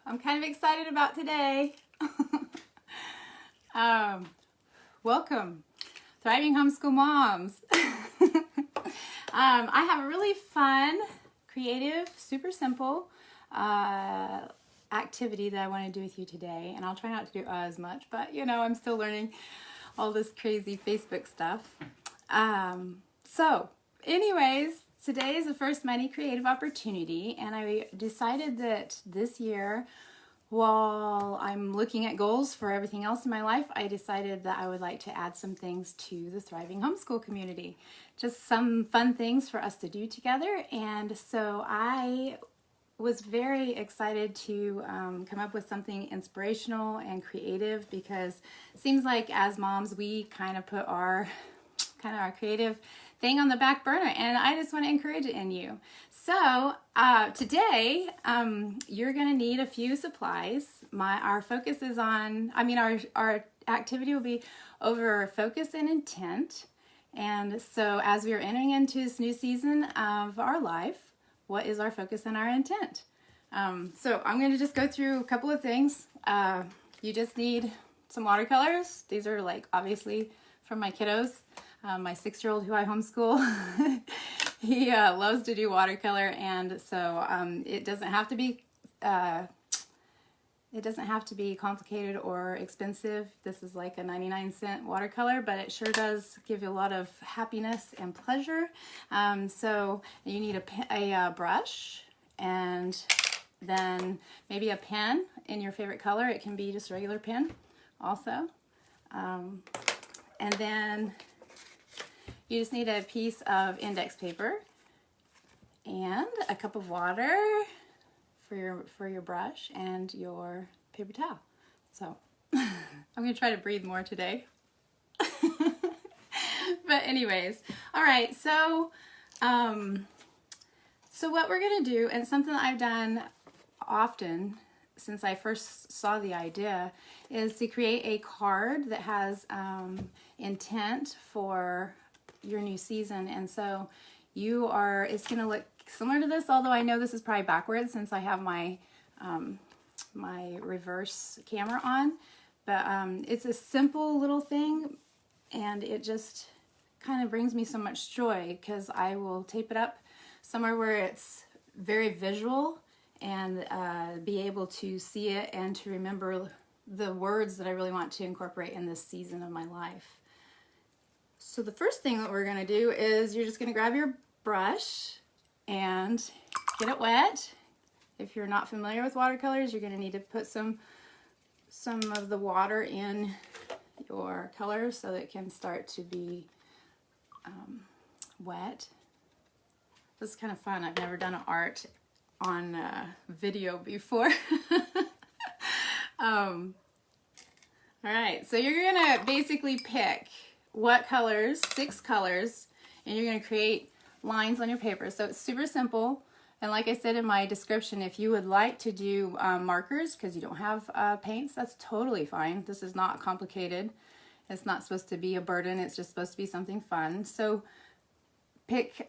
I'm kind of excited about today. Welcome, Thriving Homeschool Moms. I have a really fun, creative, super simple activity that I want to do with you today. And I'll try not to do as much, but you know, I'm still learning all this crazy Facebook stuff. So anyways, today is the first Money Creative Opportunity, and I decided that this year, while I'm looking at goals for everything else in my life, I decided that I would like to add some things to the Thriving Homeschool community. Just some fun things for us to do together. And so I was very excited to come up with something inspirational and creative, because it seems like as moms, we kind of put our creative thing on the back burner, and I just want to encourage it in you. So today you're going to need a few supplies. Our focus is on, our activity will be over focus and intent. And so as we are entering into this new season of our life, what is our focus and our intent? So I'm going to just go through a couple of things. You just need some watercolors. These are obviously from my kiddos. My 6-year-old who I homeschool, he loves to do watercolor, and so it doesn't have to be complicated or expensive. This is like a 99-cent watercolor, but it sure does give you a lot of happiness and pleasure. So you need a brush, and then maybe a pen in your favorite color. It can be just a regular pen also. And then you just need a piece of index paper and a cup of water for your brush and your paper towel. So I'm going to try to breathe more today. But anyways, all right. So what we're going to do, and something that I've done often since I first saw the idea, is to create a card that has intent for your new season. And so it's going to look similar to this, although I know this is probably backwards since I have my my reverse camera on, but it's a simple little thing, and it just kind of brings me so much joy because I will tape it up somewhere where it's very visual and be able to see it and to remember the words that I really want to incorporate in this season of my life. So the first thing that we're going to do is you're just going to grab your brush and get it wet. If you're not familiar with watercolors, you're going to need to put some of the water in your color so that it can start to be wet. This is kind of fun. I've never done an art on video before. All right, so you're going to basically pick what colors, 6 colors, and you're going to create lines on your paper. So it's super simple. And like I said in my description, if you would like to do markers because you don't have paints, that's totally fine. This is not complicated. It's not supposed to be a burden. It's just supposed to be something fun. So pick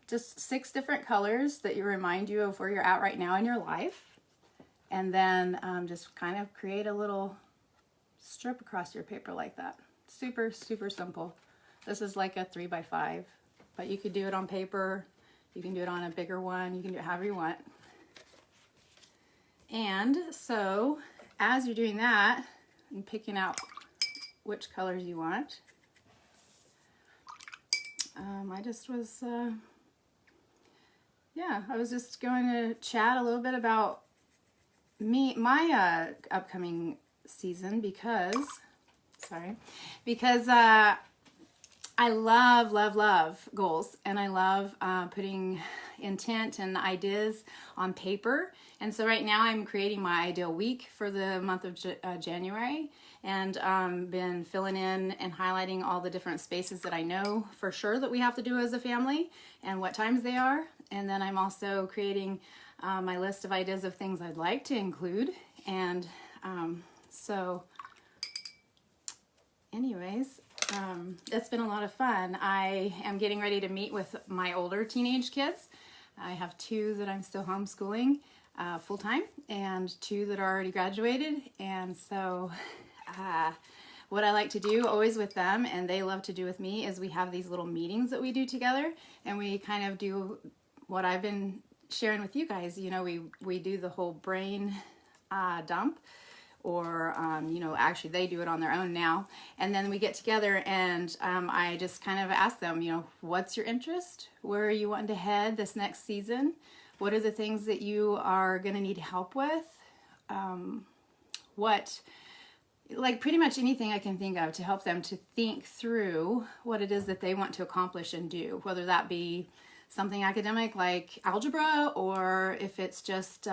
just 6 different colors that remind you of where you're at right now in your life. And then just kind of create a little strip across your paper like that. Super, super simple. This is like a 3x5, but you could do it on paper. You can do it on a bigger one. You can do it however you want. And so as you're doing that and picking out which colors you want, I was just going to chat a little bit about my upcoming season because I love goals, and I love putting intent and ideas on paper. And so right now I'm creating my ideal week for the month of January, and been filling in and highlighting all the different spaces that I know for sure that we have to do as a family and what times they are. And then I'm also creating my list of ideas of things I'd like to include. And so anyways, it's been a lot of fun. I am getting ready to meet with my older teenage kids. I have 2 that I'm still homeschooling full-time, and 2 that are already graduated. And so what I like to do always with them, and they love to do with me, is we have these little meetings that we do together, and we kind of do what I've been sharing with you guys. You know, we do the whole brain dump, or you know, actually they do it on their own now, and then we get together and I just kind of ask them, you know, what's your interest? Where are you wanting to head this next season? What are the things that you are going to need help with? Like pretty much anything I can think of to help them to think through what it is that they want to accomplish and do, whether that be something academic like algebra, or if it's just, you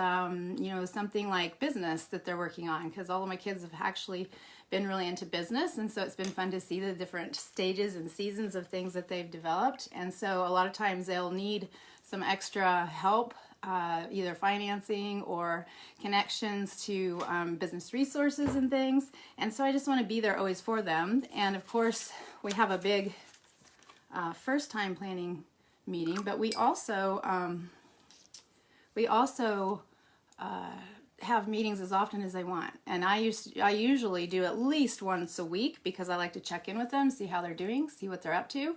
know, something like business that they're working on, because all of my kids have actually been really into business, and so it's been fun to see the different stages and seasons of things that they've developed. And so a lot of times they'll need some extra help, either financing or connections to business resources and things. And so I just want to be there always for them. And of course, we have a big first time planning meeting, but we also have meetings as often as they want. And I usually do at least once a week, because I like to check in with them, see how they're doing, see what they're up to.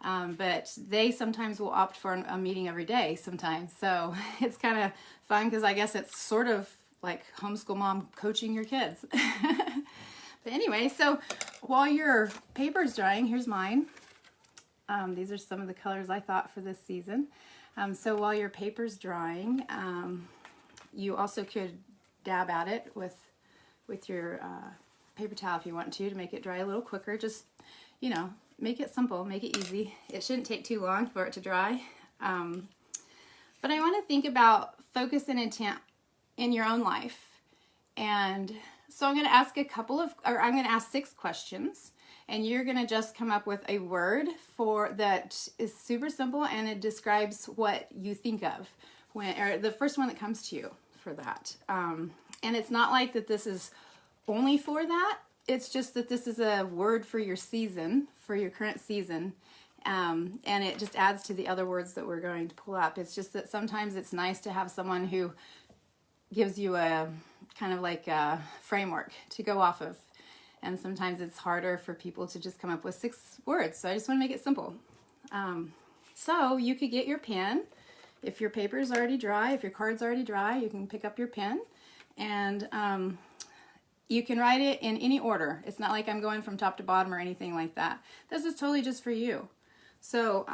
But they sometimes will opt for a meeting every day sometimes. So it's kind of fun, because I guess it's sort of like homeschool mom coaching your kids. But anyway, so while your paper's drying, here's mine. These are some of the colors I thought for this season. So while your paper's drying, you also could dab at it with your paper towel if you want to make it dry a little quicker. Just, you know, make it simple, make it easy. It shouldn't take too long for it to dry. But I want to think about focus and intent in your own life. And so I'm going to ask I'm going to ask 6 questions. And you're going to just come up with a word that is super simple, and it describes what you think of or the first one that comes to you for that. And it's not like that this is only for that. It's just that this is a word for your season, for your current season. And it just adds to the other words that we're going to pull up. It's just that sometimes it's nice to have someone who gives you a kind of like a framework to go off of. And sometimes it's harder for people to just come up with 6 words. So I just want to make it simple. So you could get your pen. If your paper is already dry, if your card's already dry, you can pick up your pen. And you can write it in any order. It's not like I'm going from top to bottom or anything like that. This is totally just for you. So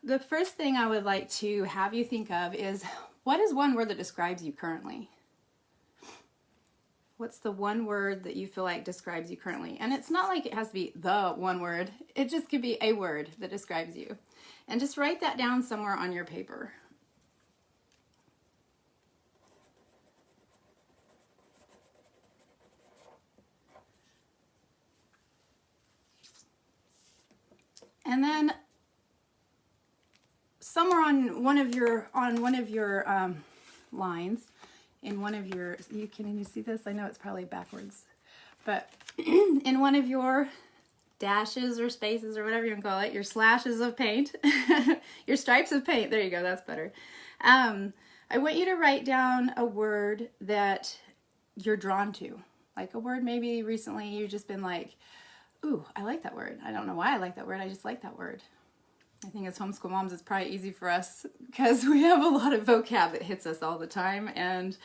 the first thing I would like to have you think of is, what is one word that describes you currently? What's the one word that you feel like describes you currently? And it's not like it has to be the one word. It just could be a word that describes you. And just write that down somewhere on your paper. And then somewhere on one of your lines, in one of your, can you see this? I know it's probably backwards, but in one of your dashes or spaces or whatever you want to call it, your slashes of paint, your stripes of paint, there you go, that's better. I want you to write down a word that you're drawn to. Like a word maybe recently you've just been like, ooh, I like that word. I don't know why I like that word, I just like that word. I think as homeschool moms, it's probably easy for us because we have a lot of vocab that hits us all the time, and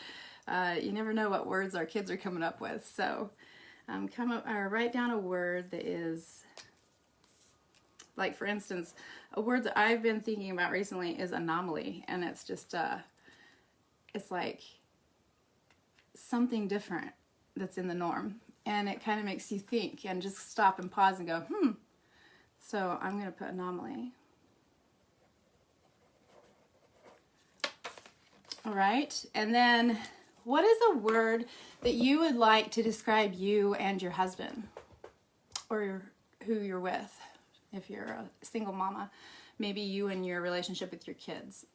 you never know what words our kids are coming up with. So write down a word that is, like for instance, a word that I've been thinking about recently is anomaly, and it's just, it's like something different that's in the norm, and it kind of makes you think and just stop and pause and go, So I'm going to put anomaly. All right, and then what is a word that you would like to describe you and your husband, or who you're with, if you're a single mama, maybe you and your relationship with your kids?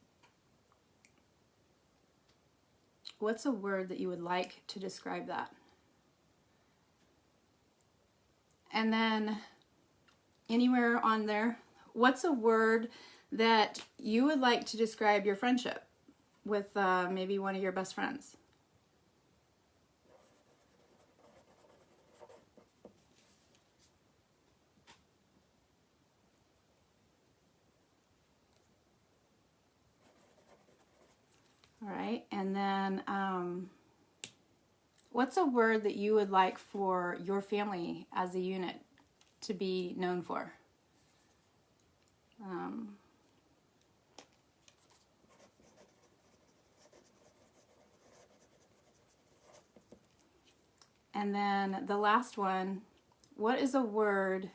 What's a word that you would like to describe that? And then anywhere on there, what's a word that you would like to describe your friendship with maybe one of your best friends? All right, and then what's a word that you would like for your family as a unit to be known for? And then the last one, what is a word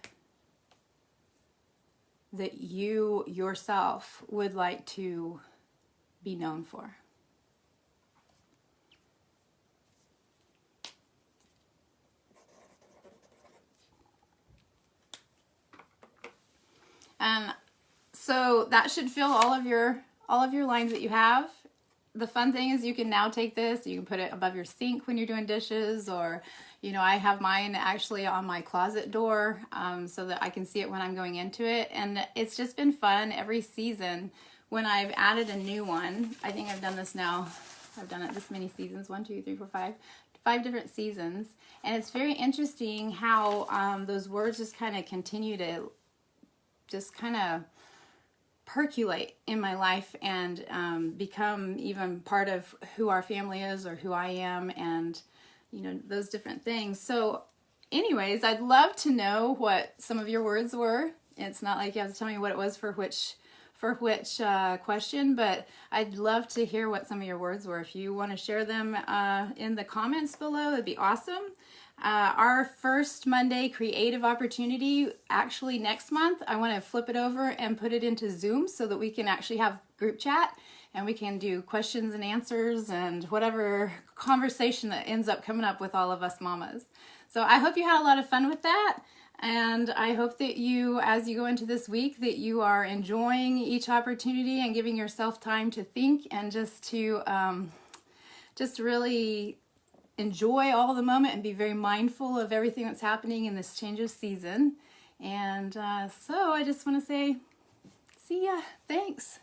that you yourself would like to be known for? So that should fill all of your lines that you have. The fun thing is you can now take this, you can put it above your sink when you're doing dishes, or, you know, I have mine actually on my closet door so that I can see it when I'm going into it. And it's just been fun every season when I've added a new one. I think I've done this now. I've done it this many seasons, 1, 2, 3, 4, 5 different seasons. And it's very interesting how those words just kind of continue to just kind of percolate in my life and become even part of who our family is or who I am, and you know, those different things. So anyways, I'd love to know what some of your words were. It's not like you have to tell me what it was for which question, but I'd love to hear what some of your words were. If you want to share them in the comments below, that'd be awesome. Our first Monday creative opportunity, actually next month, I want to flip it over and put it into Zoom so that we can actually have group chat and we can do questions and answers and whatever conversation that ends up coming up with all of us mamas. So I hope you had a lot of fun with that. And I hope that you, as you go into this week, that you are enjoying each opportunity and giving yourself time to think and just to just really enjoy all the moment and be very mindful of everything that's happening in this change of season. And so I just want to say, see ya. Thanks.